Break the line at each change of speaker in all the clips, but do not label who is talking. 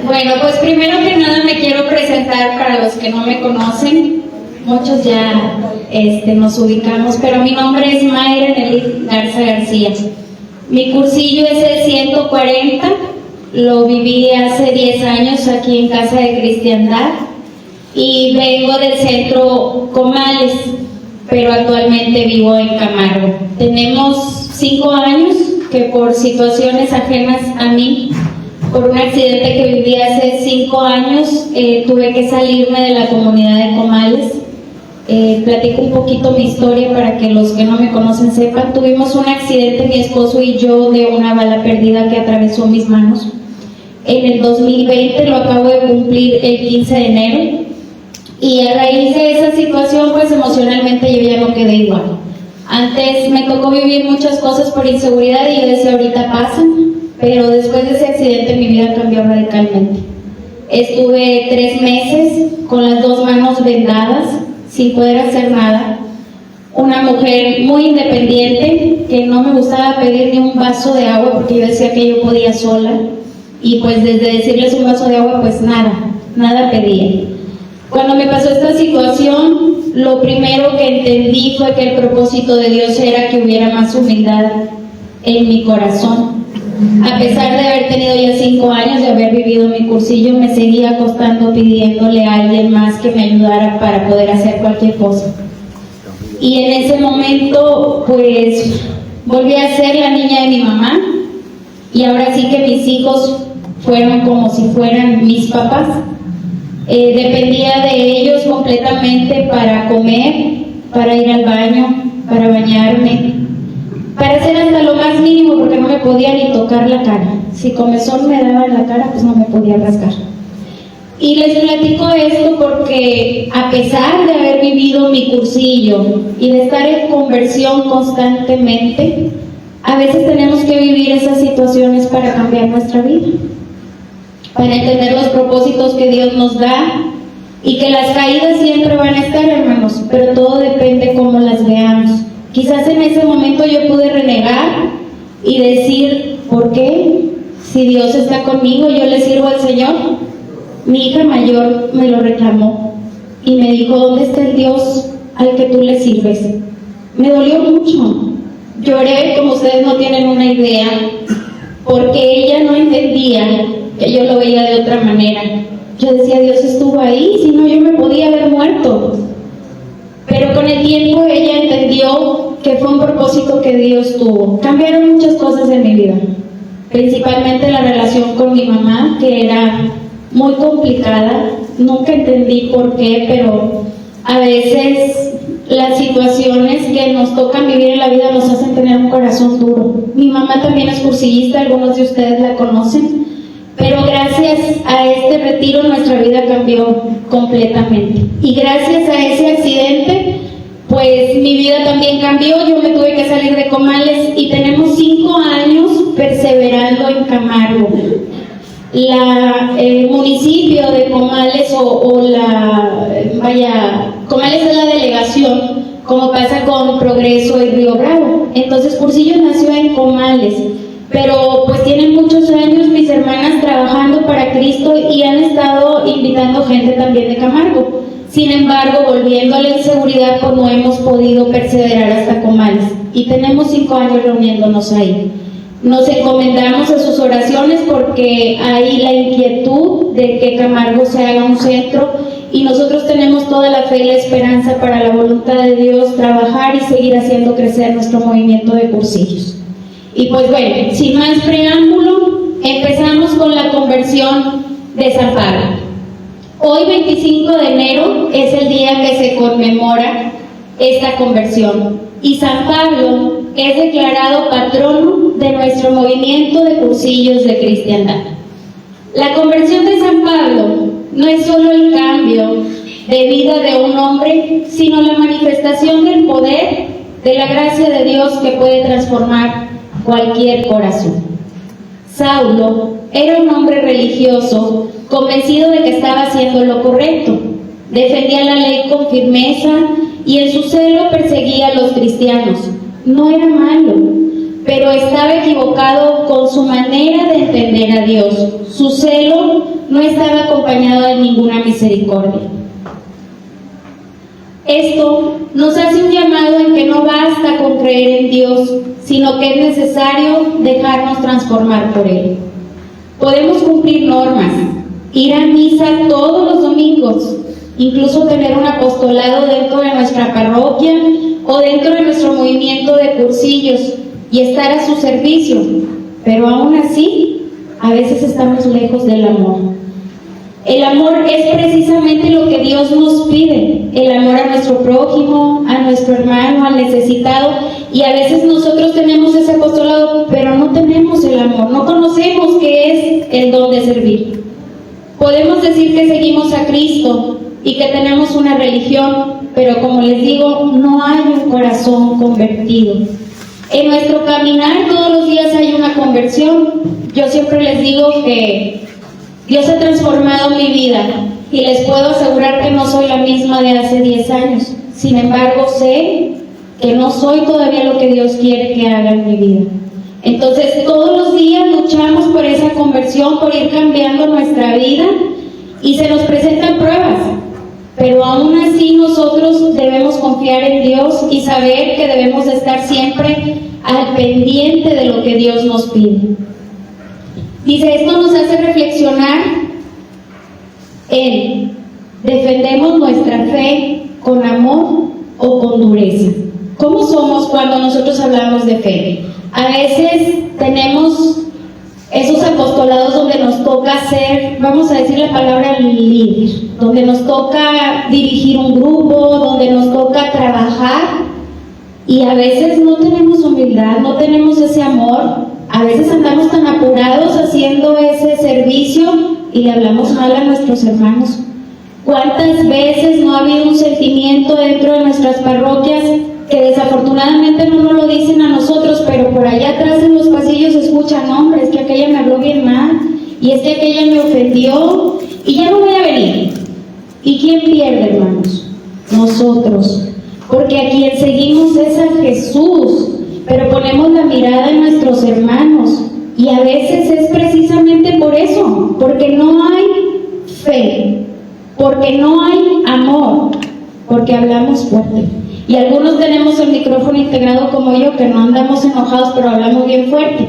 Bueno, pues primero que nada me quiero presentar para los que no me conocen. Muchos ya nos ubicamos, pero mi nombre es Mayra Nelly Garza García. Mi cursillo es el 140, lo viví hace 10 años aquí en Casa de Cristiandad y vengo del centro Comales, pero actualmente vivo en Camargo. Tenemos 5 años que por situaciones ajenas a mí, por un accidente que viví hace 5 años, tuve que salirme de la comunidad de Comales. Platico un poquito mi historia para que los que no me conocen sepan. Tuvimos un accidente, mi esposo y yo, de una bala perdida que atravesó mis manos en el 2020, lo acabo de cumplir el 15 de enero, y a raíz de esa situación, pues emocionalmente yo ya no quedé igual. Antes me tocó vivir muchas cosas por inseguridad y yo decía, ahorita pasan, pero después de ese accidente mi vida cambió radicalmente. Estuve 3 meses con las 2 manos vendadas, sin poder hacer nada. Una mujer muy independiente, que no me gustaba pedir ni un vaso de agua porque yo decía que yo podía sola, y pues desde decirles un vaso de agua, pues nada pedía. Cuando me pasó esta situación, lo primero que entendí fue que el propósito de Dios era que hubiera más humildad en mi corazón. A pesar de haber tenido ya 5 años de haber vivido mi cursillo, me seguía acostando pidiéndole a alguien más que me ayudara para poder hacer cualquier cosa. Y en ese momento, pues, volví a ser la niña de mi mamá, y ahora sí que mis hijos fueron como si fueran mis papás. Dependía de ellos completamente para comer, para ir al baño, para bañarme, para hacer hasta lo más mínimo, porque no me podía ni tocar la cara. Si comezón me daba en la cara, pues no me podía rascar. Y les platico esto porque a pesar de haber vivido mi cursillo y de estar en conversión constantemente, a veces tenemos que vivir esas situaciones para cambiar nuestra vida, para entender los propósitos que Dios nos da, y que las caídas siempre van a estar, hermanos, pero todo depende cómo las veamos. Quizás en ese momento yo pude renegar y decir, ¿por qué? Si Dios está conmigo, yo le sirvo al Señor. Mi hija mayor me lo reclamó y me dijo, ¿dónde está el Dios al que tú le sirves? Me dolió mucho. Lloré como ustedes no tienen una idea, porque ella no entendía que yo lo veía de otra manera. Yo decía, Dios estuvo ahí, si no yo me podía haber muerto. Pero con el tiempo ella entendió que fue un propósito que Dios tuvo. Cambiaron muchas cosas en mi vida, principalmente la relación con mi mamá, que era muy complicada. Nunca entendí por qué, pero a veces las situaciones que nos tocan vivir en la vida nos hacen tener un corazón duro. Mi mamá también es cursillista, algunos de ustedes la conocen, pero gracias a este retiro nuestra vida cambió completamente. Y gracias a ese accidente, pues mi vida también cambió. Yo me tuve que salir de Comales y tenemos 5 años perseverando en Camargo. El municipio de Comales Comales es la delegación, como pasa con Progreso y Río Bravo. Entonces Cursillo nació en Comales, pero pues tienen muchos años mis hermanas trabajando para Cristo y han estado invitando gente también de Camargo. Sin embargo, volviendo a la inseguridad, pues no hemos podido perseverar hasta Comales, y tenemos 5 años reuniéndonos ahí. Nos encomendamos a sus oraciones porque hay la inquietud de que Camargo se haga un centro, y nosotros tenemos toda la fe y la esperanza, para la voluntad de Dios, trabajar y seguir haciendo crecer nuestro movimiento de cursillos. Y pues bueno, sin más preámbulo, empezamos con la conversión de San Pablo. Hoy, 25 de enero, es el día que se conmemora esta conversión, y San Pablo es declarado patrono de nuestro movimiento de cursillos de cristiandad. La conversión de San Pablo no es solo el cambio de vida de un hombre, sino la manifestación del poder de la gracia de Dios que puede transformar cualquier corazón. Saulo era un hombre religioso, convencido de que estaba haciendo lo correcto. Defendía la ley con firmeza y en su celo perseguía a los cristianos. No era malo, pero estaba equivocado con su manera de entender a Dios. Su celo no estaba acompañado de ninguna misericordia. Esto nos hace un llamado en que no basta con creer en Dios, sino que es necesario dejarnos transformar por Él. Podemos cumplir normas, ir a misa todos los domingos, incluso tener un apostolado dentro de nuestra parroquia o dentro de nuestro movimiento de cursillos y estar a su servicio, pero aún así, a veces estamos lejos del amor. El amor es precisamente lo que Dios nos pide, el amor a nuestro prójimo, a nuestro hermano, al necesitado, y a veces nosotros tenemos ese apostolado, pero no tenemos el amor, no conocemos qué es el don de servir. Podemos decir que seguimos a Cristo y que tenemos una religión, pero como les digo, no hay un corazón convertido. En nuestro caminar todos los días hay una conversión. Yo siempre les digo que Dios ha transformado mi vida y les puedo asegurar que no soy la misma de hace 10 años. Sin embargo, sé que no soy todavía lo que Dios quiere que haga en mi vida. Entonces, todos los días luchamos por esa conversión, por ir cambiando nuestra vida, y se nos presentan pruebas. Pero aún así nosotros debemos confiar en Dios y saber que debemos de estar siempre al pendiente de lo que Dios nos pide. Dice, esto nos hace reflexionar en, ¿defendemos nuestra fe con amor o con dureza? ¿Cómo somos cuando nosotros hablamos de fe? A veces tenemos esos apostolados donde nos toca ser, vamos a decir la palabra líder, donde nos toca dirigir un grupo, donde nos toca trabajar, y a veces no tenemos humildad, no tenemos ese amor. A veces andamos tan apurados haciendo ese servicio y le hablamos mal a nuestros hermanos. ¿Cuántas veces no ha habido un sentimiento dentro de nuestras parroquias que desafortunadamente no nos lo dicen a nosotros, pero por allá atrás en los pasillos se escuchan, hombre, es que aquella me habló bien mal, y es que aquella me ofendió, y ya no voy a venir? ¿Y quién pierde, hermanos? Nosotros, porque a quien seguimos es a Jesús, pero ponemos la mirada en nuestros hermanos, y a veces es precisamente por eso, porque no hay fe, porque no hay amor, porque hablamos fuerte. Y algunos tenemos el micrófono integrado como yo, que no andamos enojados, pero hablamos bien fuerte.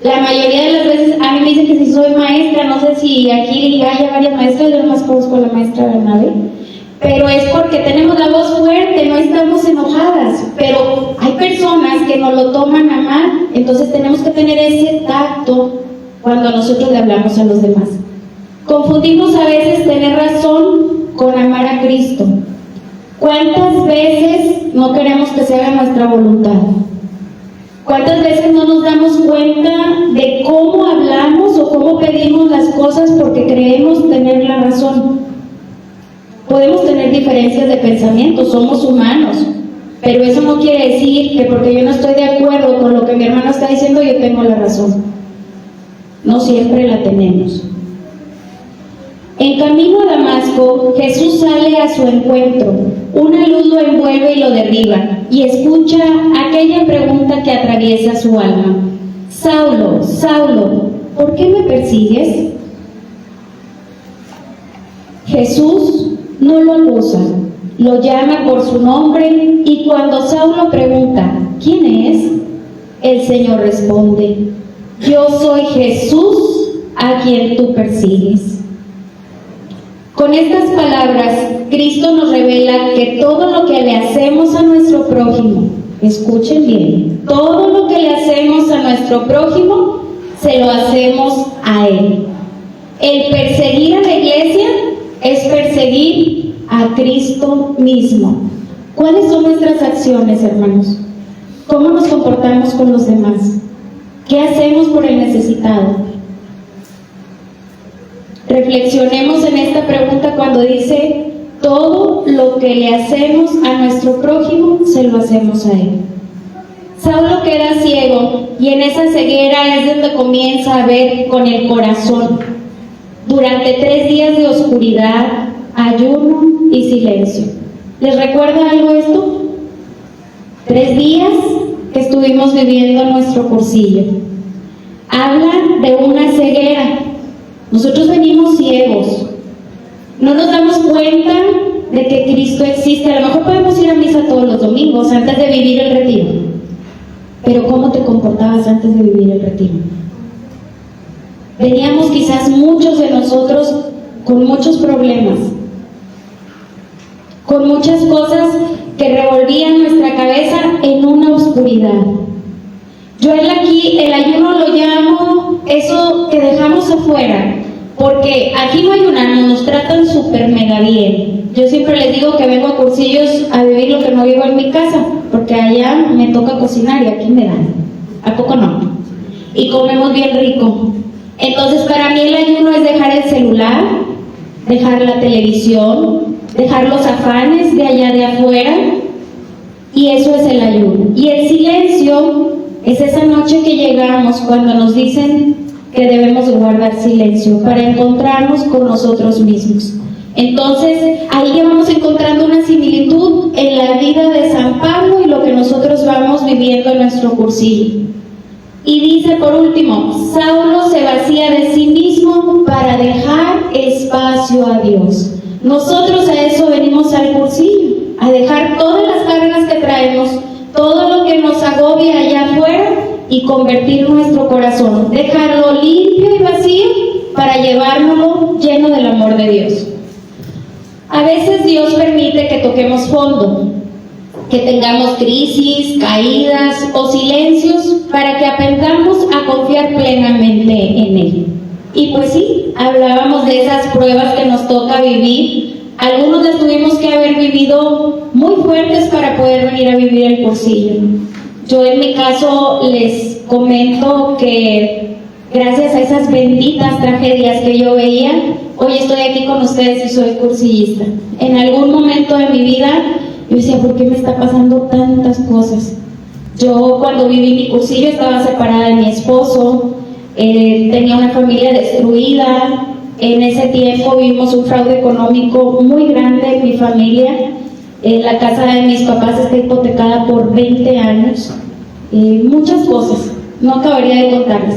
La mayoría de las veces, a mí me dicen que si soy maestra, no sé si aquí haya varias maestras, yo nomás conozco a la maestra Bernabé, pero es porque tenemos la voz fuerte, no estamos enojadas, pero hay personas que nos lo toman a mal, entonces tenemos que tener ese tacto cuando nosotros le hablamos a los demás. Confundimos a veces tener razón con amar a Cristo. ¿Cuántas veces no queremos que se haga nuestra voluntad? ¿Cuántas veces no nos damos cuenta de cómo hablamos o cómo pedimos las cosas porque creemos tener la razón? Podemos tener diferencias de pensamiento, somos humanos, pero eso no quiere decir que porque yo no estoy de acuerdo con lo que mi hermano está diciendo, yo tengo la razón. No siempre la tenemos. En camino a Damasco, Jesús sale a su encuentro. Una luz lo envuelve y lo derriba, y escucha aquella pregunta que atraviesa su alma. Saulo, Saulo, ¿por qué me persigues? Jesús no lo acusa, lo llama por su nombre, y cuando Saulo pregunta, ¿quién es?, el Señor responde, yo soy Jesús a quien tú persigues. Con estas palabras, Cristo nos revela que todo lo que le hacemos a nuestro prójimo, escuchen bien, todo lo que le hacemos a nuestro prójimo, se lo hacemos a Él. El perseguir a la iglesia es perseguir a Cristo mismo. ¿Cuáles son nuestras acciones, hermanos? ¿Cómo nos comportamos con los demás? ¿Qué hacemos por el necesitado? Reflexionemos en esta pregunta cuando dice, todo lo que le hacemos a nuestro prójimo, se lo hacemos a Él. Saulo queda ciego, y en esa ceguera es donde comienza a ver con el corazón. Durante 3 días de oscuridad, ayuno y silencio. ¿Les recuerda algo esto? 3 días que estuvimos viviendo en nuestro cursillo. Habla de una ceguera. Nosotros venimos ciegos. No nos damos cuenta de que Cristo existe. A lo mejor podemos ir a misa todos los domingos antes de vivir el retiro. Pero ¿cómo te comportabas antes de vivir el retiro? Veníamos quizás muchos de nosotros con muchos problemas, con muchas cosas que revolvían nuestra cabeza en una oscuridad. Yo el ayuno lo llamo eso que dejamos afuera, porque aquí no ayunamos, nos tratan súper mega bien. Yo siempre les digo que vengo a cursillos a vivir lo que no vivo en mi casa, porque allá me toca cocinar y aquí me dan. ¿A poco no? Y comemos bien rico. Entonces para mí el ayuno es dejar el celular, dejar la televisión, dejar los afanes de allá de afuera, y eso es el ayuno. Y el silencio es esa noche que llegamos cuando nos dicen que debemos de guardar silencio para encontrarnos con nosotros mismos. Entonces ahí ya vamos encontrando una similitud en la vida de San Pablo y lo que nosotros vamos viviendo en nuestro cursillo. Y dice por último, Saulo se vacía de sí mismo para dejar espacio a Dios. Nosotros a eso venimos al cursillo, a dejar todas las cargas que traemos, todo lo que nos agobia allá afuera y convertir nuestro corazón, dejarlo limpio y vacío para llevárnoslo lleno del amor de Dios. A veces Dios permite que toquemos fondo, que tengamos crisis, caídas o silencios para que aprendamos a confiar plenamente en Él. Y pues sí, hablábamos de esas pruebas que nos toca vivir. Algunos las tuvimos que haber vivido muy fuertes para poder venir a vivir el cursillo. Yo en mi caso les comento que gracias a esas benditas tragedias que yo veía, hoy estoy aquí con ustedes y soy cursillista. En algún momento de mi vida yo decía, ¿por qué me está pasando tantas cosas? Yo cuando viví mi cursillo estaba separada de mi esposo, tenía una familia destruida. En ese tiempo vivimos un fraude económico muy grande en mi familia. La casa de mis papás está hipotecada por 20 años. Muchas cosas, no acabaría de contarles.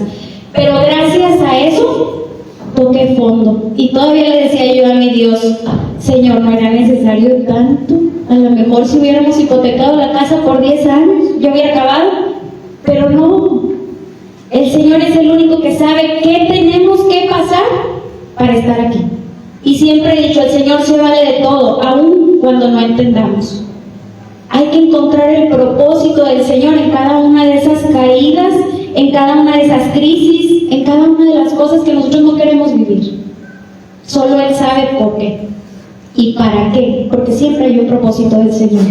Pero gracias a eso toqué fondo. Y todavía le decía yo a mi Dios, Señor, no era necesario tanto. A lo mejor si hubiéramos hipotecado la casa por 10 años, yo hubiera acabado. Pero no. El Señor es el único que sabe qué tenemos que pasar para estar aquí. Y siempre he dicho, el Señor se vale de todo, aun cuando no entendamos. Hay que encontrar el propósito del Señor en cada una de esas caídas, en cada una de esas crisis, en cada una de las cosas que nosotros no queremos vivir. Solo Él sabe por qué y para qué, porque siempre hay un propósito del Señor.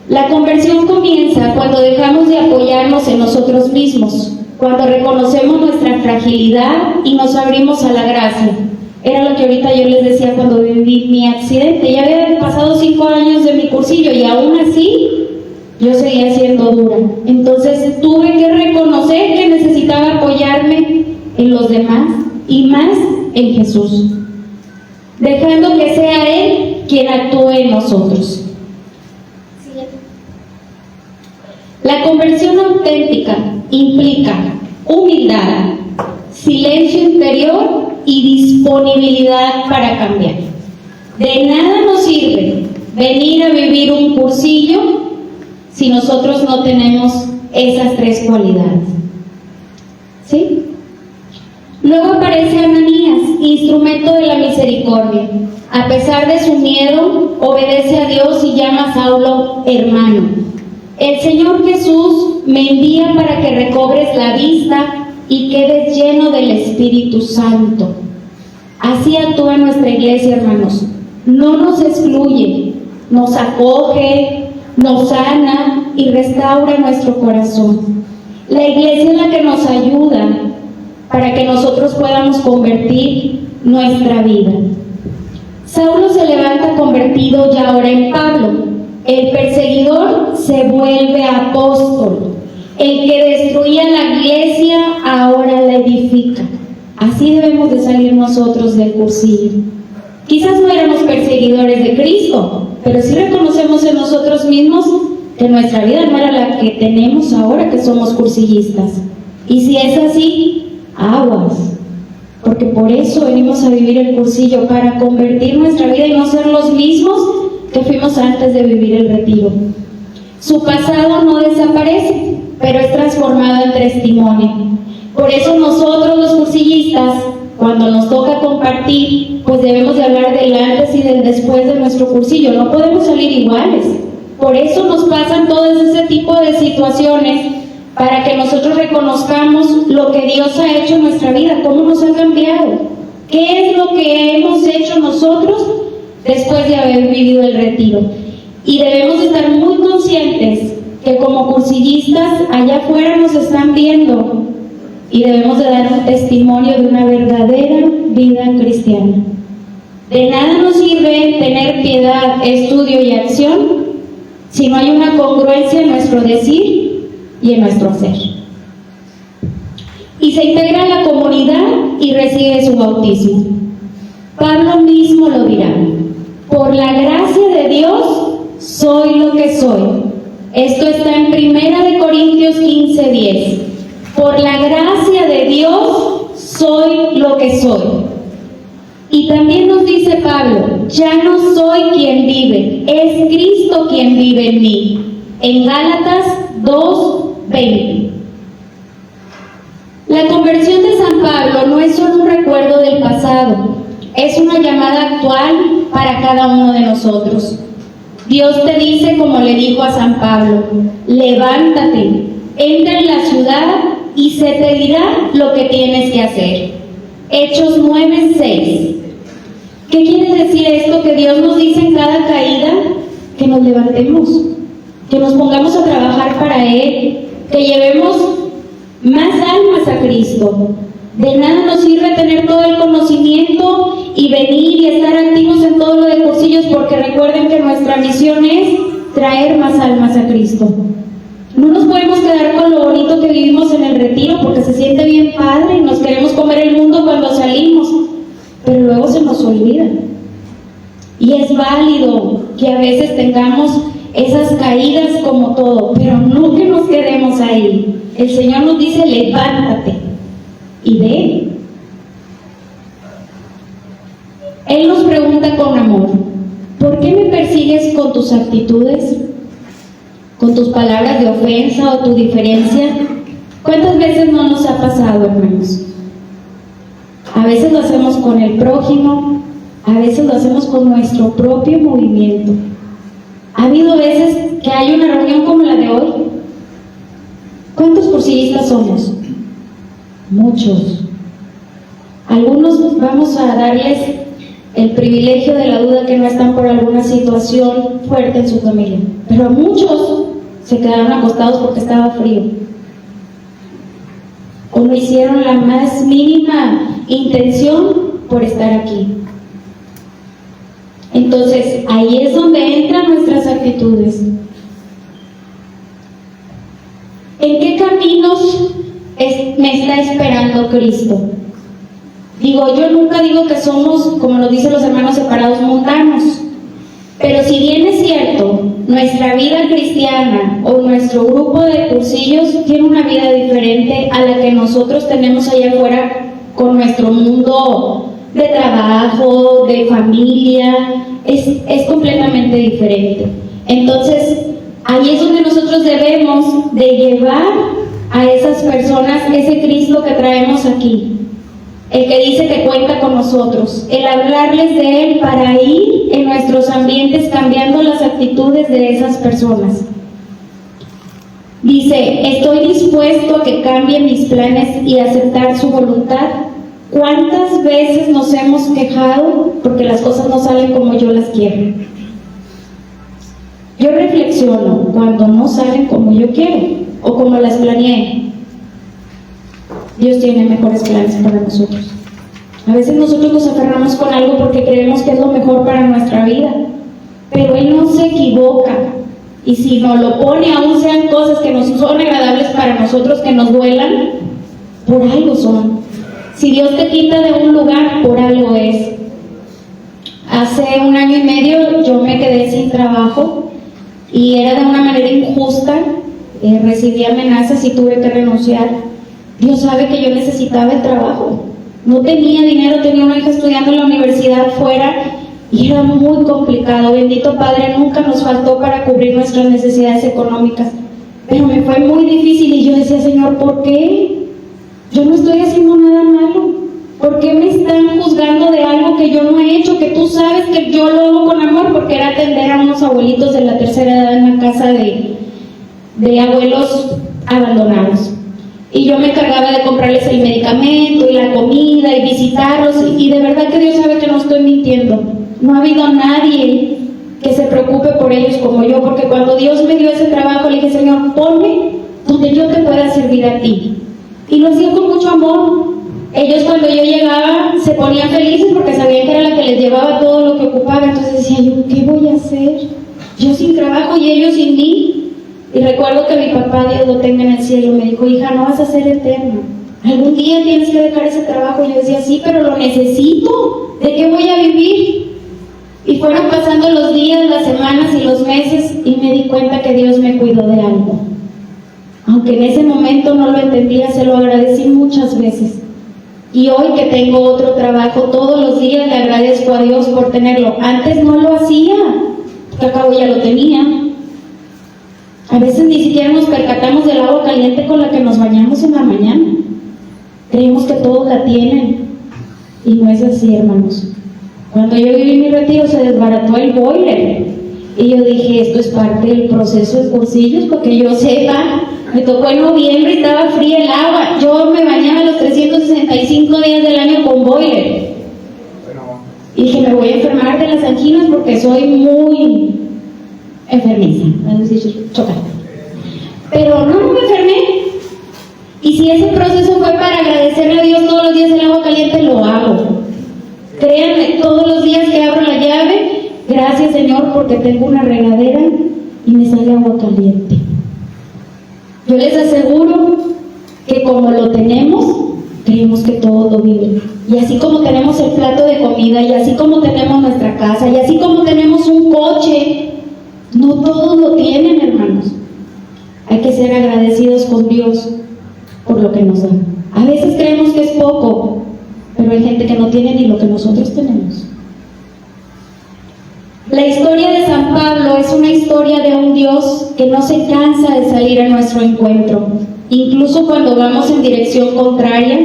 La conversión comienza cuando dejamos de apoyarnos en nosotros mismos, cuando reconocemos nuestra fragilidad y nos abrimos a la gracia. Era lo que ahorita yo les decía cuando viví mi accidente. Ya había pasado 5 años de mi cursillo y aún así yo seguía siendo dura. Entonces tuve que reconocer que necesitaba apoyarme en los demás y más en Jesús, dejando que sea Él quien actúe en nosotros. La conversión auténtica implica humildad, silencio interior y disponibilidad para cambiar. De nada nos sirve venir a vivir un cursillo si nosotros no tenemos esas 3 cualidades. ¿Sí? Luego aparece Ananías, instrumento de la misericordia. A pesar de su miedo, obedece a Dios y llama a Saulo hermano. El Señor Jesús me envía para que recobres la vista y quedes lleno del Espíritu Santo. Así actúa nuestra iglesia, hermanos. No nos excluye, nos acoge, nos sana y restaura nuestro corazón. La iglesia es la que nos ayuda para que nosotros podamos convertir nuestra vida. Saulo se levanta convertido ya ahora en Pablo. El perseguidor se vuelve apóstol. El que destruía la iglesia ahora la edifica. Así debemos de salir nosotros del cursillo. Quizás no éramos perseguidores de Cristo, pero sí reconocemos en nosotros mismos que nuestra vida no era la que tenemos ahora que somos cursillistas. Y si es así, aguas, porque por eso venimos a vivir el cursillo, para convertir nuestra vida y no ser los mismos que fuimos antes de vivir el retiro. Su pasado no desaparece, pero es transformado en testimonio. Por eso nosotros los cursillistas, cuando nos toca compartir, pues debemos de hablar del antes y del después de nuestro cursillo. No podemos salir iguales. Por eso nos pasan todo ese tipo de situaciones, para que nosotros reconozcamos lo que Dios ha hecho en nuestra vida, cómo nos ha cambiado, qué es lo que hemos hecho nosotros después de haber vivido el retiro. Y debemos estar muy conscientes que como cursillistas allá afuera nos están viendo y debemos de dar un testimonio de una verdadera vida cristiana. De nada nos sirve tener piedad, estudio y acción si no hay una congruencia en nuestro decir y en nuestro hacer. Y se integra a la comunidad y recibe su bautismo. Pablo mismo lo dirá: por la gracia de Dios soy lo que soy. Esto está en 1 Corintios 15:10. Por la gracia de Dios soy lo que soy. Y también nos dice Pablo: ya no soy quien vive, es Cristo quien vive en mí. En Gálatas 2:20. La conversión de San Pablo no es solo un recuerdo del pasado, es una llamada actual para cada uno de nosotros. Dios te dice, como le dijo a San Pablo: levántate, entra en la ciudad y se te dirá lo que tienes que hacer. Hechos 9:6. ¿Qué quiere decir esto? Que Dios nos dice en cada caída que nos levantemos, que nos pongamos a trabajar para Él, que llevemos más almas a Cristo. De nada nos sirve tener todo el conocimiento y venir y estar activos en todo lo de cursillos, porque recuerden que nuestra misión es traer más almas a Cristo. No nos podemos quedar con lo bonito que vivimos en el retiro, porque se siente bien padre y nos queremos comer el mundo cuando salimos, pero luego se nos olvida. Y es válido que a veces tengamos esas caídas como todo, pero no que nos quedemos ahí. El Señor nos dice: levántate y ve. Él nos pregunta con amor: ¿por qué me persigues con tus actitudes, con tus palabras de ofensa o tu diferencia? ¿Cuántas veces no nos ha pasado, hermanos? A veces lo hacemos con el prójimo, a veces lo hacemos con nuestro propio movimiento. Ha habido veces que hay una reunión como la de hoy. ¿Cuántos cursillistas somos? Muchos. Algunos vamos a darles el privilegio de la duda, que no están por alguna situación fuerte en su familia, pero muchos se quedaron acostados porque estaba frío, o no hicieron la más mínima intención por estar aquí. Entonces, ahí es donde entran nuestras actitudes. ¿En qué caminos me está esperando Cristo? Yo nunca digo que somos, como nos dicen los hermanos separados, mundanos. Pero si bien es cierto, nuestra vida cristiana o nuestro grupo de cursillos tiene una vida diferente a la que nosotros tenemos allá afuera con nuestro mundo de trabajo, de familia, es completamente diferente. Entonces, ahí es donde nosotros debemos de llevar a esas personas ese Cristo que traemos aquí, el que dice que cuenta con nosotros, el hablarles de Él para ir en nuestros ambientes cambiando las actitudes de esas personas. Dice: estoy dispuesto a que cambie mis planes y aceptar su voluntad. ¿Cuántas veces nos hemos quejado porque las cosas no salen como yo las quiero? Yo reflexiono cuando no salen como yo quiero o como las planeé. Dios tiene mejores planes para nosotros. A veces nosotros nos aferramos con algo porque creemos que es lo mejor para nuestra vida, pero Él no se equivoca, y si nos lo pone, aún sean cosas que nos son agradables para nosotros, que nos duelan, por algo son. Si Dios te quita de un lugar, por algo es. Hace 1 año y medio yo me quedé sin trabajo y era de una manera injusta, recibí amenazas y tuve que renunciar. Dios sabe que yo necesitaba el trabajo, no tenía dinero, tenía una hija estudiando en la universidad fuera y era muy complicado. Bendito Padre, nunca nos faltó para cubrir nuestras necesidades económicas, pero me fue muy difícil y yo decía, Señor, ¿por qué? Yo no estoy haciendo nada malo. ¿Por qué me están juzgando de algo que yo no he hecho? Que tú sabes que yo lo hago con amor, porque era atender a unos abuelitos de la tercera edad en una casa de abuelos abandonados. Y yo me encargaba de comprarles el medicamento y la comida y visitarlos. Y de verdad que Dios sabe que no estoy mintiendo. No ha habido nadie que se preocupe por ellos como yo, porque cuando Dios me dio ese trabajo, le dije, Señor, ponme donde yo te pueda servir a ti. Y lo hacía con mucho amor. Ellos cuando yo llegaba se ponían felices porque sabían que era la que les llevaba todo lo que ocupaba. Entonces decía yo, ¿qué voy a hacer? Yo sin trabajo y ellos sin mí. Y recuerdo que mi papá, Dios lo tenga en el cielo, me dijo, hija, no vas a ser eterna. Algún día tienes que dejar ese trabajo. Y yo decía, sí, pero lo necesito. ¿De qué voy a vivir? Y fueron pasando los días, las semanas y los meses y me di cuenta que Dios me cuidó de algo. Aunque en ese momento no lo entendía, se lo agradecí muchas veces. Y hoy que tengo otro trabajo, todos los días le agradezco a Dios por tenerlo. Antes no lo hacía, porque al cabo ya lo tenía. A veces ni siquiera nos percatamos del agua caliente con la que nos bañamos en la mañana. Creemos que todos la tienen. Y no es así, hermanos. Cuando yo viví mi retiro se desbarató el boiler. Y yo dije, esto es parte del proceso de cursillos, porque yo sepa. Me tocó en noviembre y estaba fría el agua. Yo me bañaba los 365 días del año con boiler. Y dije, me voy a enfermar de las anginas porque soy muy enfermiza. Pero no me enfermé. Y si ese proceso fue para agradecerle a Dios todos los días el agua caliente, lo hago. Créanme, todos los días que abro la llave, gracias Señor porque tengo una regadera y me sale agua caliente. Yo les aseguro que como lo tenemos, creemos que todos lo viven. Y así como tenemos el plato de comida, y así como tenemos nuestra casa, y así como tenemos un coche, no todos lo tienen, hermanos. Hay que ser agradecidos con Dios por lo que nos da. A veces creemos que es poco, pero hay gente que no tiene ni lo que nosotros tenemos. La historia de San Pablo es una historia de un Dios que no se cansa de salir a nuestro encuentro. Incluso cuando vamos en dirección contraria,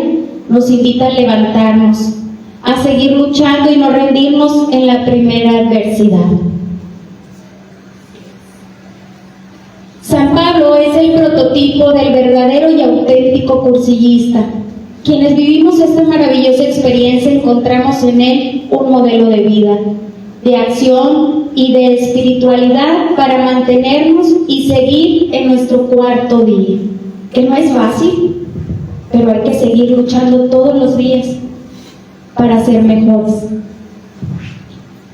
nos invita a levantarnos, a seguir luchando y no rendirnos en la primera adversidad. San Pablo es el prototipo del verdadero y auténtico cursillista. Quienes vivimos esta maravillosa experiencia encontramos en él un modelo de vida, de acción y de espiritualidad para mantenernos y seguir en nuestro cuarto día, que no es fácil, pero hay que seguir luchando todos los días para ser mejores.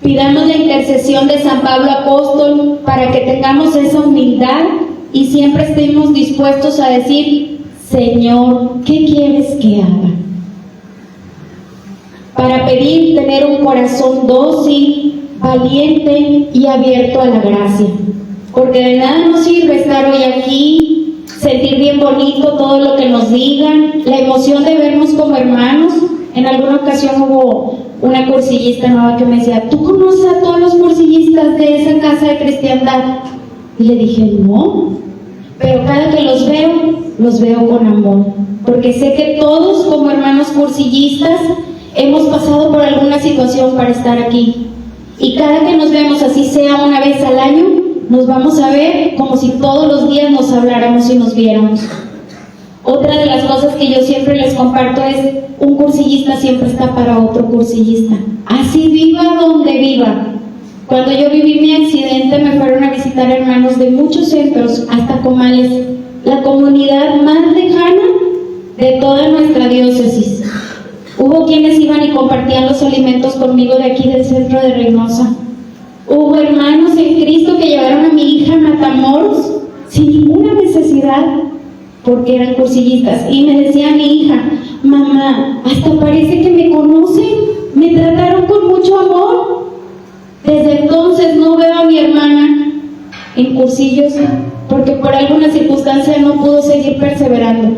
Pidamos la intercesión de San Pablo Apóstol para que tengamos esa humildad y siempre estemos dispuestos a decir, Señor, ¿qué quieres que haga? Para pedir tener un corazón dócil, valiente y abierto a la gracia, porque de nada nos sirve estar hoy aquí, sentir bien bonito todo lo que nos digan, la emoción de vernos como hermanos. En alguna ocasión hubo una cursillista nueva que me decía, ¿tú conoces a todos los cursillistas de esa casa de cristiandad? Y le dije, no, pero cada que los veo con amor, porque sé que todos como hermanos cursillistas hemos pasado por alguna situación para estar aquí. Y cada que nos vemos, así sea una vez al año, nos vamos a ver como si todos los días nos habláramos y nos viéramos. Otra de las cosas que yo siempre les comparto es, un cursillista siempre está para otro cursillista. Así viva donde viva. Cuando yo viví mi accidente me fueron a visitar hermanos de muchos centros, hasta Comales, la comunidad más lejana de toda nuestra diócesis. Hubo quienes iban y compartían los alimentos conmigo de aquí del centro de Reynosa. Hubo hermanos en Cristo que llevaron a mi hija a Matamoros sin ninguna necesidad, porque eran cursillistas. Y me decía mi hija, mamá, hasta parece que me conocen, me trataron con mucho amor. Desde entonces no veo a mi hermana en cursillos porque por alguna circunstancia no pudo seguir perseverando.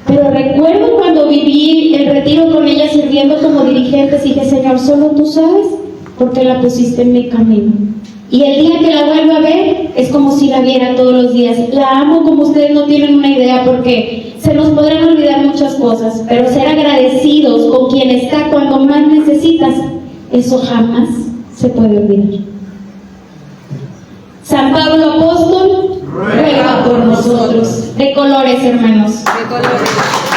Pero recuerdo cuando viví el retiro con ella sirviendo como dirigente, dije, Señor, solo tú sabes por qué la pusiste en mi camino. Y el día que la vuelva a ver, es como si la viera todos los días. La amo como ustedes no tienen una idea, porque se nos podrán olvidar muchas cosas, pero ser agradecidos con quien está cuando más necesitas, eso jamás se puede olvidar. San Pablo Apóstol, ruega por nosotros. De colores, hermanos.
De colores.